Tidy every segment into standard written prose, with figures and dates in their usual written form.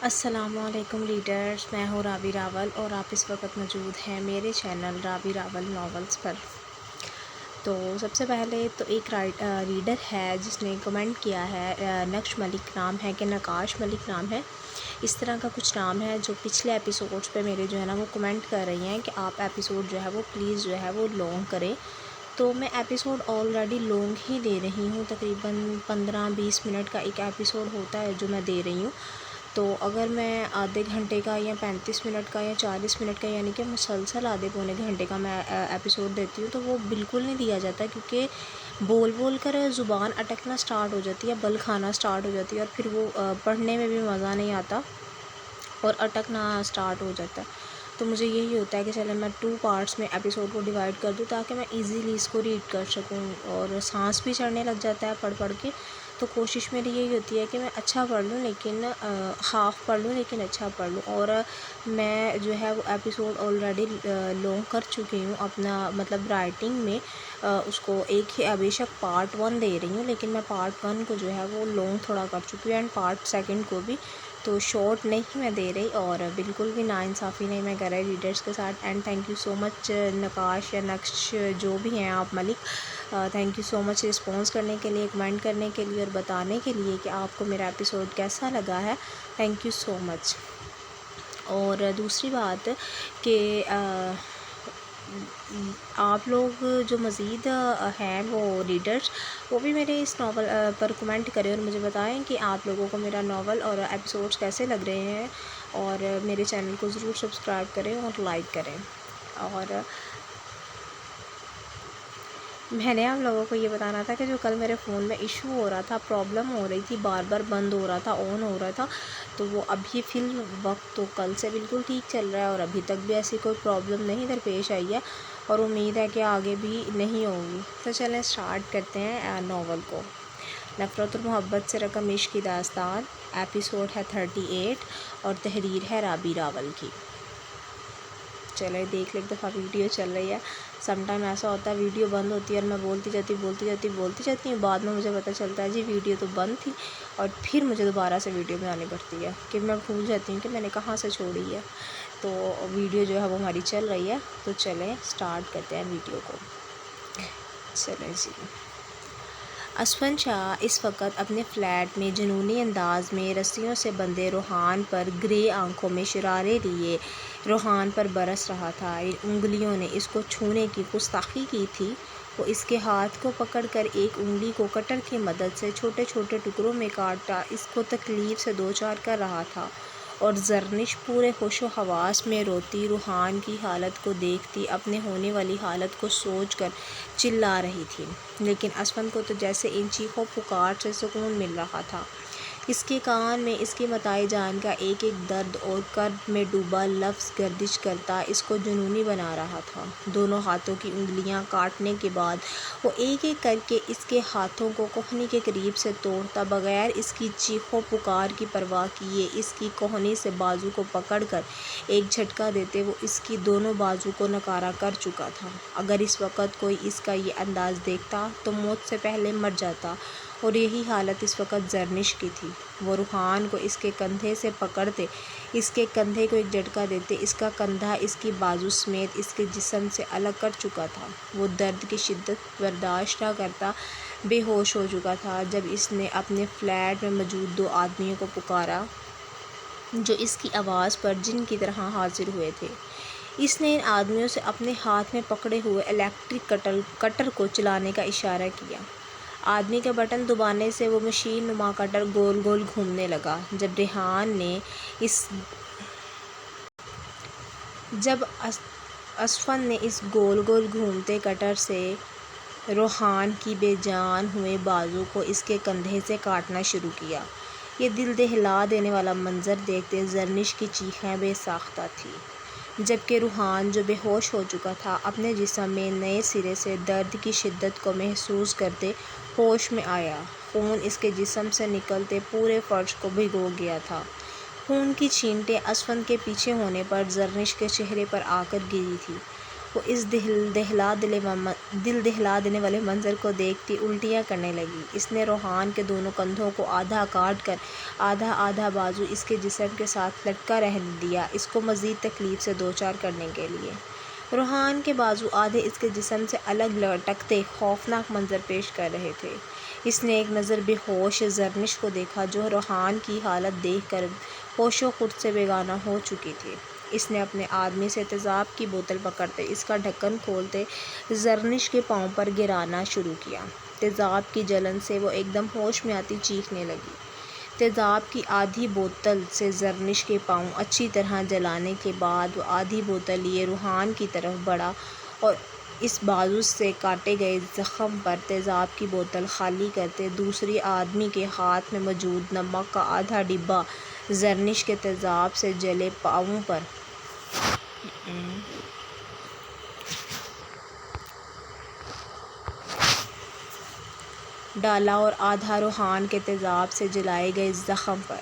السلام علیکم ریڈرز، میں ہوں رابی راول اور آپ اس وقت موجود ہیں میرے چینل رابی راول ناولز پر۔ تو سب سے پہلے تو ایک ریڈر ہے جس نے کمنٹ کیا ہے، نقش ملک نام ہے کہ نقاش ملک نام ہے، اس طرح کا کچھ نام ہے، جو پچھلے ایپیسوڈز پہ میرے جو ہے نا وہ کمنٹ کر رہی ہیں کہ آپ ایپیسوڈ جو ہے وہ پلیز جو ہے وہ لانگ کریں۔ تو میں ایپیسوڈ آلریڈی لانگ ہی دے رہی ہوں، تقریباً 15-20 منٹ کا ایک ایپیسوڈ ہوتا ہے جو میں دے رہی ہوں۔ تو اگر میں آدھے گھنٹے کا یا 35 منٹ کا یا 40 منٹ کا، یعنی کہ مسلسل آدھے پونے گھنٹے کا میں ایپیسوڈ دیتی ہوں، تو وہ بالکل نہیں دیا جاتا، کیونکہ بول بول کر زبان اٹکنا سٹارٹ ہو جاتی ہے، بل کھانا سٹارٹ ہو جاتی ہے، اور پھر وہ پڑھنے میں بھی مزہ نہیں آتا اور اٹکنا سٹارٹ ہو جاتا ہے۔ تو مجھے یہی ہوتا ہے کہ چلے میں 2 پارٹس میں ایپیسوڈ کو ڈیوائڈ کر دوں تاکہ میں ایزیلی اس کو ریڈ کر سکوں، اور سانس بھی چڑھنے لگ جاتا ہے پڑھ پڑھ کے۔ تو کوشش میری یہی ہوتی ہے کہ میں اچھا پڑھ لوں، لیکن ہاف پڑھ لوں لیکن اچھا پڑھ لوں۔ اور میں جو ہے وہ ایپیسوڈ آلریڈی لانگ کر چکی ہوں اپنا مطلب رائٹنگ میں، اس کو ایک ہی بے شک پارٹ 1 دے رہی ہوں، لیکن میں پارٹ 1 کو جو ہے وہ لانگ تھوڑا کر چکی ہوں، اینڈ پارٹ 2 کو بھی تو شارٹ نہیں میں دے رہی، اور بالکل بھی ناانصافی نہیں میں کر رہی ریڈرز کے ساتھ۔ And thank you so much Naqqash یا نقش جو بھی ہیں آپ ملک، thank you so much response کرنے کے لیے، کمنٹ کرنے کے لیے اور بتانے کے لیے کہ آپ کو میرا ایپیسوڈ کیسا لگا ہے۔ تھینک یو سو مچ۔ اور دوسری بات کہ آپ لوگ جو مزید ہیں وہ ریڈرز، وہ بھی میرے اس ناول پر کمنٹ کریں اور مجھے بتائیں کہ آپ لوگوں کو میرا ناول اور ایپیسوڈز کیسے لگ رہے ہیں، اور میرے چینل کو ضرور سبسکرائب کریں اور لائک کریں۔ اور میں نے آپ لوگوں کو یہ بتانا تھا کہ جو کل میرے فون میں ایشو ہو رہا تھا، پرابلم ہو رہی تھی، بار بار بند ہو رہا تھا، آن ہو رہا تھا، تو وہ ابھی فی الوقت تو کل سے بالکل ٹھیک چل رہا ہے، اور ابھی تک بھی ایسی کوئی پرابلم نہیں درپیش آئی ہے، اور امید ہے کہ آگے بھی نہیں ہوگی۔ تو چلیں اسٹارٹ کرتے ہیں ناول کو۔ نفرت اور محبت سے رقم عشق کی داستان، ایپیسوڈ ہے 38 اور تحریر ہے رابی راول کی۔ چلے دیکھ لیں، ایک دفعہ ویڈیو چل رہی ہے۔ سم ٹائم ایسا ہوتا ہے ویڈیو بند ہوتی ہے اور میں بولتی جاتی ہوں، بعد میں مجھے پتہ چلتا ہے جی ویڈیو تو بند تھی، اور پھر مجھے دوبارہ سے ویڈیو بنانی پڑتی ہے کہ میں بھول جاتی ہوں کہ میں نے کہاں سے چھوڑی ہے۔ تو ویڈیو جو ہے وہ ہماری چل رہی ہے، تو چلیں اسٹارٹ کرتے ہیں ویڈیو کو۔ چلیں جی۔ اسفند شاہ اس وقت اپنے فلیٹ میں جنونی انداز میں رسیوں سے بندھے روحان پر گرے آنکھوں میں شرارے لیے روحان پر برس رہا تھا۔ ان انگلیوں نے اس کو چھونے کی گستاخی کی تھی۔ وہ اس کے ہاتھ کو پکڑ کر ایک انگلی کو کٹر کی مدد سے چھوٹے چھوٹے ٹکڑوں میں کاٹتا اس کو تکلیف سے دوچار کر رہا تھا، اور زرنش پورے ہوش و حواس میں روتی، روحان کی حالت کو دیکھتی، اپنے ہونے والی حالت کو سوچ کر چلا رہی تھی۔ لیکن اسفند کو تو جیسے ان چیخوں پکار سے سکون مل رہا تھا۔ اس کے کان میں اس کی متاع جان کا ایک ایک درد اور کرب میں ڈوبا لفظ گردش کرتا اس کو جنونی بنا رہا تھا۔ دونوں ہاتھوں کی انگلیاں کاٹنے کے بعد وہ ایک ایک کر کے اس کے ہاتھوں کو کوہنی کے قریب سے توڑتا، بغیر اس کی چیخوں پکار کی پرواہ کیے اس کی کوہنی سے بازو کو پکڑ کر ایک جھٹکا دیتے وہ اس کی دونوں بازو کو نکارہ کر چکا تھا۔ اگر اس وقت کوئی اس کا یہ انداز دیکھتا تو موت سے پہلے مر جاتا، اور یہی حالت اس وقت زرنش کی تھی۔ وہ روحان کو اس کے کندھے سے پکڑتے، اس کے کندھے کو ایک جھٹکا دیتے، اس کا کندھا اس کی بازو سمیت اس کے جسم سے الگ کر چکا تھا۔ وہ درد کی شدت برداشت نہ کرتا بے ہوش ہو چکا تھا جب اس نے اپنے فلیٹ میں موجود 2 آدمیوں کو پکارا جو اس کی آواز پر جن کی طرح حاضر ہوئے تھے۔ اس نے ان آدمیوں سے اپنے ہاتھ میں پکڑے ہوئے الیکٹرک کٹر کو چلانے کا اشارہ کیا۔ آدمی کے بٹن دبانے سے وہ مشین نما کٹر گول گول گھومنے لگا۔ جب اسفند نے اس گول گول گھومتے کٹر سے روحان کی بے جان ہوئے بازو کو اس کے کندھے سے کاٹنا شروع کیا، یہ دل دہلا دینے والا منظر دیکھتے زرنش کی چیخیں بے ساختہ تھیں، جبکہ روحان جو بے ہوش ہو چکا تھا اپنے جسم میں نئے سرے سے درد کی شدت کو محسوس کرتے ہوش میں آیا۔ خون اس کے جسم سے نکلتے پورے فرش کو بھگو گیا تھا۔ خون کی چھینٹیں اسفند کے پیچھے ہونے پر زرنش کے چہرے پر آ کر گری تھی۔ وہ اس دل دہلا دینے والے منظر کو دیکھتی الٹیاں کرنے لگی۔ اس نے روحان کے دونوں کندھوں کو آدھا کاٹ کر آدھا بازو اس کے جسم کے ساتھ لٹکا رہنے دیا، اس کو مزید تکلیف سے دوچار کرنے کے لیے۔ روحان کے بازو آدھے اس کے جسم سے الگ لٹکتے خوفناک منظر پیش کر رہے تھے۔ اس نے ایک نظر بے ہوش زرنش کو دیکھا جو روحان کی حالت دیکھ کر ہوش و خرد سے بیگانہ ہو چکی تھی۔ اس نے اپنے آدمی سے تیزاب کی بوتل پکڑتے اس کا ڈھکن کھولتے زرنش کے پاؤں پر گرانا شروع کیا۔ تیزاب کی جلن سے وہ ایک دم ہوش میں آتی چیخنے لگی۔ تیزاب کی آدھی بوتل سے زرنش کے پاؤں اچھی طرح جلانے کے بعد وہ آدھی بوتل لیے روحان کی طرف بڑھا اور اس بازو سے کاٹے گئے زخم پر تیزاب کی بوتل خالی کرتے دوسری آدمی کے ہاتھ میں موجود نمک کا آدھا ڈبہ زرنش کے تیزاب سے جلے پاؤں پر ڈالا اور آدھا روحان کے تیزاب سے جلائے گئے زخم پر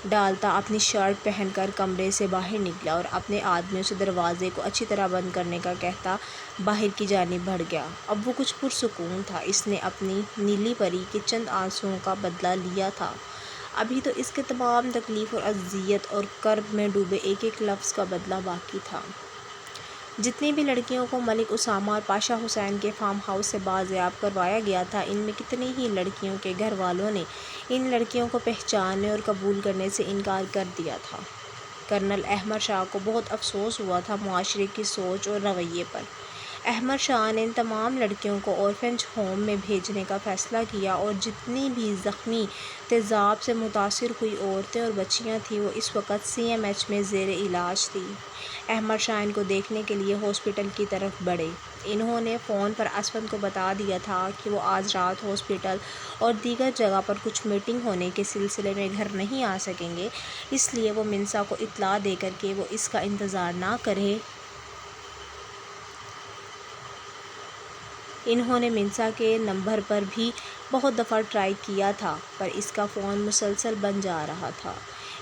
ڈالتا اپنی شرٹ پہن کر کمرے سے باہر نکلا اور اپنے آدمیوں سے دروازے کو اچھی طرح بند کرنے کا کہتا باہر کی جانب بڑھ گیا۔ اب وہ کچھ پرسکون تھا۔ اس نے اپنی نیلی پری کے چند آنسوؤں کا بدلہ لیا تھا۔ ابھی تو اس کے تمام تکلیف اور اذیت اور کرب میں ڈوبے ایک ایک لفظ کا بدلہ باقی تھا۔ جتنی بھی لڑکیوں کو ملک اسامہ اور پاشا حسین کے فارم ہاؤس سے بازیاب کروایا گیا تھا، ان میں کتنی ہی لڑکیوں کے گھر والوں نے ان لڑکیوں کو پہچاننے اور قبول کرنے سے انکار کر دیا تھا۔ کرنل احمد شاہ کو بہت افسوس ہوا تھا معاشرے کی سوچ اور رویے پر۔ احمد شاہ نے ان تمام لڑکیوں کو اورفنج ہوم میں بھیجنے کا فیصلہ کیا اور جتنی بھی زخمی تیزاب سے متاثر ہوئی عورتیں اور بچیاں تھیں وہ اس وقت سی ایم ایچ میں زیر علاج تھیں۔ احمد شاہ ان کو دیکھنے کے لیے ہاسپٹل کی طرف بڑھے۔ انہوں نے فون پر اسفند کو بتا دیا تھا کہ وہ آج رات ہاسپٹل اور دیگر جگہ پر کچھ میٹنگ ہونے کے سلسلے میں گھر نہیں آ سکیں گے، اس لیے وہ منسا کو اطلاع دے کر کہ وہ اس کا انتظار نہ کرے۔ انہوں نے منسا کے نمبر پر بھی بہت دفعہ ٹرائی کیا تھا پر اس کا فون مسلسل بند جا رہا تھا۔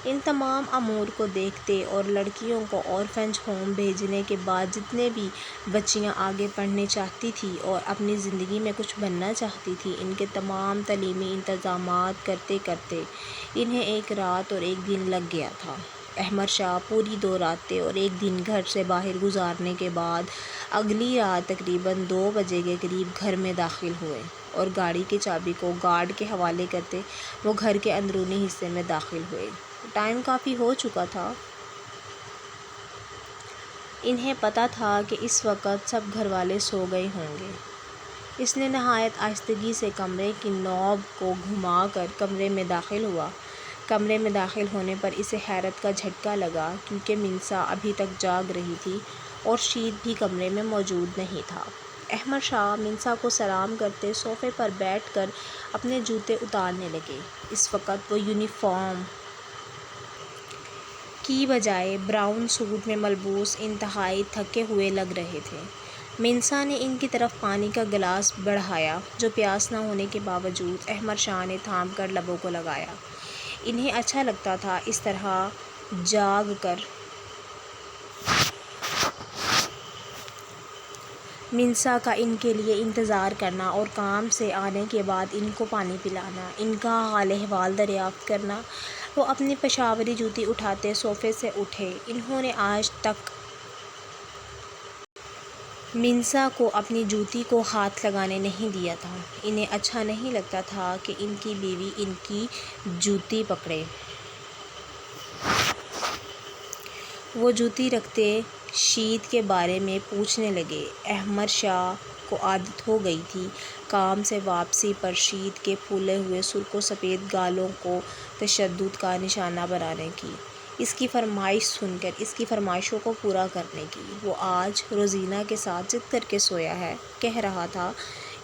ان تمام امور کو دیکھتے اور لڑکیوں کو اورفنج ہوم بھیجنے کے بعد جتنے بھی بچیاں آگے پڑھنے چاہتی تھیں اور اپنی زندگی میں کچھ بننا چاہتی تھیں، ان کے تمام تعلیمی انتظامات کرتے کرتے انہیں ایک رات اور ایک دن لگ گیا تھا۔ احمد شاہ پوری 2 راتیں اور 1 دن گھر سے باہر گزارنے کے بعد اگلی رات تقریباً 2 بجے کے قریب گھر میں داخل ہوئے اور گاڑی کی چابی کو گارڈ کے حوالے کرتے وہ گھر کے اندرونی حصے میں داخل ہوئے۔ ٹائم کافی ہو چکا تھا۔ انہیں پتہ تھا کہ اس وقت سب گھر والے سو گئے ہوں گے۔ اس نے نہایت آہستگی سے کمرے کی نوب کو گھما کر کمرے میں داخل ہوا۔ کمرے میں داخل ہونے پر اسے حیرت کا جھٹکا لگا کیونکہ منسا ابھی تک جاگ رہی تھی اور شید بھی کمرے میں موجود نہیں تھا۔ احمد شاہ منسا کو سلام کرتے صوفے پر بیٹھ کر اپنے جوتے اتارنے لگے۔ اس وقت وہ یونیفارم کی بجائے براؤن سوٹ میں ملبوس انتہائی تھکے ہوئے لگ رہے تھے۔ منسا نے ان کی طرف پانی کا گلاس بڑھایا جو پیاس نہ ہونے کے باوجود احمد شاہ نے تھام کر لبوں کو لگایا۔ انہیں اچھا لگتا تھا اس طرح جاگ کر منسا کا ان کے لیے انتظار کرنا اور کام سے آنے کے بعد ان کو پانی پلانا، ان کا حال احوال دریافت کرنا۔ وہ اپنی پشاوری جوتی اٹھاتے صوفے سے اٹھے۔ انہوں نے آج تک منسا کو اپنی جوتی کو ہاتھ لگانے نہیں دیا تھا۔ انہیں اچھا نہیں لگتا تھا کہ ان کی بیوی ان کی جوتی پکڑے۔ وہ جوتی رکھتے شید کے بارے میں پوچھنے لگے۔ احمد شاہ کو عادت ہو گئی تھی کام سے واپسی پر شید کے پھولے ہوئے سرخ و سفید گالوں کو تشدد کا نشانہ بنانے کی، اس کی فرمائش سن کر اس کی فرمائشوں کو پورا کرنے کی۔ وہ آج روزینہ کے ساتھ ضد کر کے سویا ہے، کہہ رہا تھا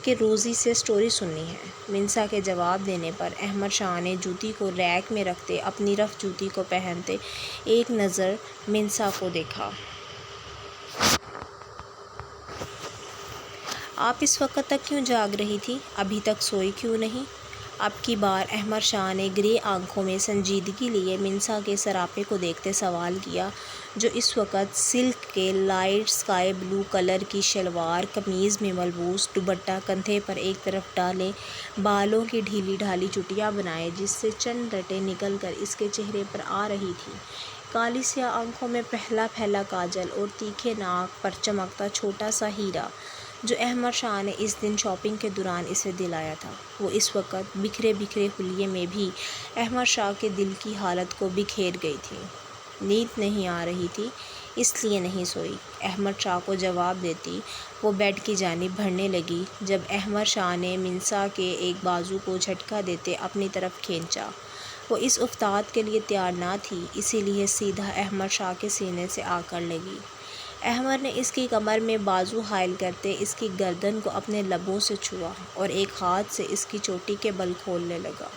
کہ روزی سے سٹوری سننی ہے۔ منسا کے جواب دینے پر احمد شاہ نے جوتی کو ریک میں رکھتے اپنی رف جوتی کو پہنتے ایک نظر منسا کو دیکھا۔ آپ اس وقت تک کیوں جاگ رہی تھی؟ ابھی تک سوئی کیوں نہیں؟ اب کی بار احمد شاہ نے گرے آنکھوں میں سنجیدگی لیے منسا کے سراپے کو دیکھتے سوال کیا، جو اس وقت سلک کے لائٹ اسکائی بلو کلر کی شلوار قمیض میں ملبوس، دوپٹہ کندھے پر ایک طرف ڈالے، بالوں کی ڈھیلی ڈھالی چٹیاں بنائے جس سے چند رٹیں نکل کر اس کے چہرے پر آ رہی تھیں، کالی سیاہ آنکھوں میں پھیلا پھیلا کاجل اور تیکھے ناک پر چمکتا چھوٹا سا ہیرا جو احمد شاہ نے اس دن شاپنگ کے دوران اسے دلایا تھا۔ وہ اس وقت بکھرے بکھرے حلیے میں بھی احمد شاہ کے دل کی حالت کو بکھیر گئی تھی۔ نیند نہیں آ رہی تھی، اس لیے نہیں سوئی، احمد شاہ کو جواب دیتی وہ بیڈ کی جانب بڑھنے لگی جب احمد شاہ نے منسا کے ایک بازو کو جھٹکا دیتے اپنی طرف کھینچا۔ وہ اس افتاد کے لیے تیار نہ تھی، اسی لیے سیدھا احمد شاہ کے سینے سے آ کر لگی۔ احمد نے اس کی کمر میں بازو حائل کرتے اس کی گردن کو اپنے لبوں سے چھوا اور ایک ہاتھ سے اس کی چوٹی کے بل کھولنے لگا۔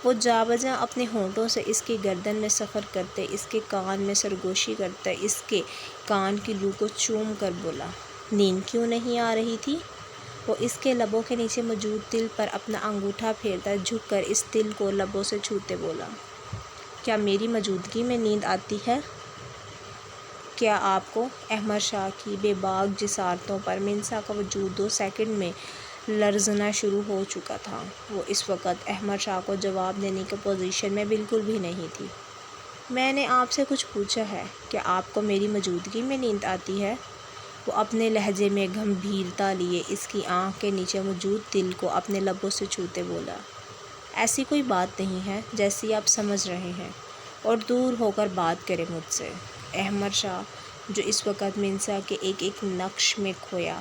وہ جا بجا اپنے ہونٹوں سے اس کی گردن میں سفر کرتے اس کے کان میں سرگوشی کرتا اس کے کان کی لو کو چوم کر بولا، نیند کیوں نہیں آ رہی تھی؟ وہ اس کے لبوں کے نیچے موجود تل پر اپنا انگوٹھا پھیرتا جھک کر اس تل کو لبوں سے چھوتے بولا، کیا میری موجودگی میں نیند آتی ہے؟ کیا آپ کو؟ احمد شاہ کی بے باک جسارتوں پر منسا کا وجود 2 سیکنڈ میں لرزنا شروع ہو چکا تھا۔ وہ اس وقت احمد شاہ کو جواب دینے کی پوزیشن میں بالکل بھی نہیں تھی۔ میں نے آپ سے کچھ پوچھا ہے، کیا آپ کو میری موجودگی میں نیند آتی ہے؟ وہ اپنے لہجے میں گمبھیرتا لیے اس کی آنکھ کے نیچے موجود تل کو اپنے لبوں سے چھوتے بولا، ایسی کوئی بات نہیں ہے جیسی آپ سمجھ رہے ہیں، اور دور ہو کر بات کریں مجھ سے۔ احمد شاہ جو اس وقت منسا کے ایک ایک نقش میں کھویا،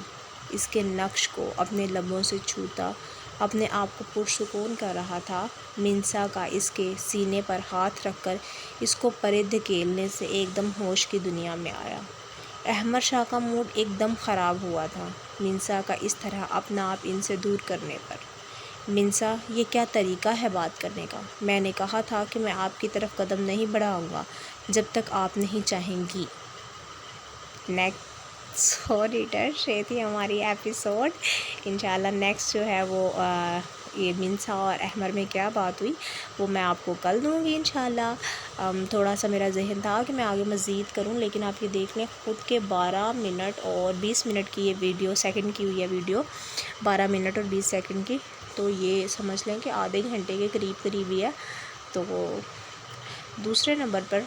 اس کے نقش کو اپنے لبوں سے چھوتا اپنے آپ کو پرسکون کر رہا تھا، منسا کا اس کے سینے پر ہاتھ رکھ کر اس کو پرے دھکیلنے سے ایک دم ہوش کی دنیا میں آیا۔ احمد شاہ کا موڈ ایک دم خراب ہوا تھا منسا کا اس طرح اپنا آپ ان سے دور کرنے پر۔ منسا، یہ کیا طریقہ ہے بات کرنے کا؟ میں نے کہا تھا کہ میں آپ کی طرف قدم نہیں بڑھاؤں گا جب تک آپ نہیں چاہیں گی۔ نیکسٹ سو ریڈرز، یہ تھی ہماری ایپیسوڈ۔ انشاءاللہ نیکسٹ جو ہے وہ یہ منسا اور احمد میں کیا بات ہوئی وہ میں آپ کو کل دوں گی انشاءاللہ۔ تھوڑا سا میرا ذہن تھا کہ میں آگے مزید کروں، لیکن آپ یہ دیکھ لیں خود کے 12 منٹ اور 20 منٹ کی یہ ویڈیو سیکنڈ کی ہوئی ہے، ویڈیو 12 منٹ اور 20 سیکنڈ کی، تو یہ سمجھ لیں کہ آدھے گھنٹے کے قریب ہی ہے۔ تو وہ دوسرے نمبر پر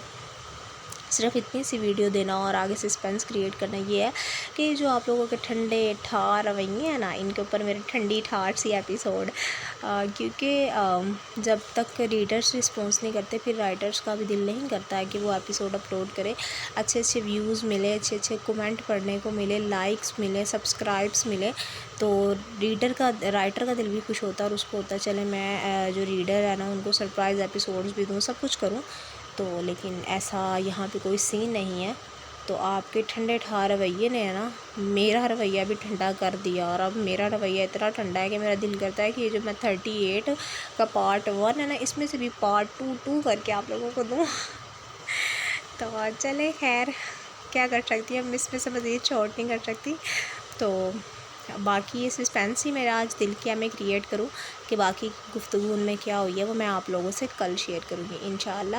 صرف اتنی سی ویڈیو دینا اور آگے سسپینس کریٹ کرنا یہ ہے کہ جو آپ لوگوں کے ٹھنڈے ٹھار رویے ہیں نا، ان کے اوپر میرے ٹھنڈی ٹھار سی ایپیسوڈ، کیونکہ جب تک ریڈرز رسپانس نہیں کرتے پھر رائٹرز کا بھی دل نہیں کرتا ہے کہ وہ ایپیسوڈ اپلوڈ کرے، اچھے اچھے ویوز ملے، اچھے اچھے کومنٹ پڑھنے کو ملے، لائکس ملے، سبسکرائبس ملے، تو رائٹر کا دل بھی خوش ہوتا ہے اور اس کو ہوتا ہے چلے میں جو ریڈر ہے نا ان کو سرپرائز ایپیسوڈز بھی دوں، سب کچھ کروں، تو لیکن ایسا یہاں پہ کوئی سین نہیں ہے۔ تو آپ کے ٹھنڈے ٹھار رویے نے ہے نا میرا رویہ بھی ٹھنڈا کر دیا، اور اب میرا رویہ اتنا ٹھنڈا ہے کہ میرا دل کرتا ہے کہ یہ جو میں 38 کا پارٹ 1 ہے نا اس میں سے بھی پارٹ 2 کر کے آپ لوگوں کو دوں۔ تو چلے خیر، کیا کر سکتی ہم اس میں سے مزید چھوٹ نہیں کر سکتی۔ تو باقی یہ سسپینس ہی میرا آج دل کیا میں کریٹ کروں کہ باقی گفتگو ان میں کیا ہوئی ہے وہ میں آپ لوگوں سے کل شیئر کروں گی انشاءاللہ۔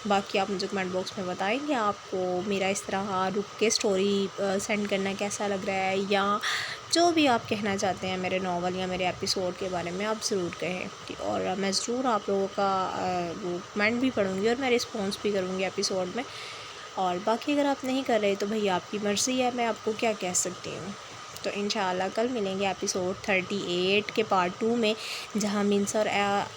باقی آپ مجھے کمنٹ باکس میں بتائیں گے آپ کو میرا اس طرح رک کے سٹوری سینڈ کرنا کیسا لگ رہا ہے، یا جو بھی آپ کہنا چاہتے ہیں میرے ناول یا میرے ایپیسوڈ کے بارے میں آپ ضرور کہیں، اور میں ضرور آپ لوگوں کا وہ کمنٹ بھی پڑھوں گی اور میں رسپانس بھی کروں گی ایپیسوڈ میں۔ اور باقی اگر آپ نہیں کر رہے تو بھئی آپ کی مرضی ہے، میں آپ کو کیا کہہ سکتی ہوں۔ تو انشاءاللہ کل ملیں گے ایپیسوڈ 38 کے پارٹ 2 میں، جہاں منسا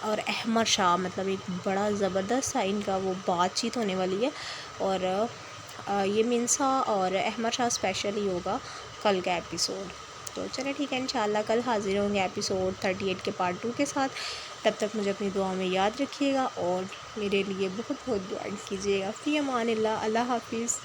اور احمد شاہ مطلب ایک بڑا زبردست سا ان کا وہ بات چیت ہونے والی ہے، اور یہ منسا اور احمد شاہ اسپیشل ہی ہوگا کل کا ایپیسوڈ۔ تو چلے ٹھیک ہے، انشاءاللہ کل حاضر ہوں گے ایپیسوڈ 38 کے پارٹ 2 کے ساتھ۔ تب تک مجھے اپنی دعاؤں میں یاد رکھیے گا اور میرے لیے بہت بہت دعائیں کیجیے گا۔ فی امان اللہ، اللہ حافظ۔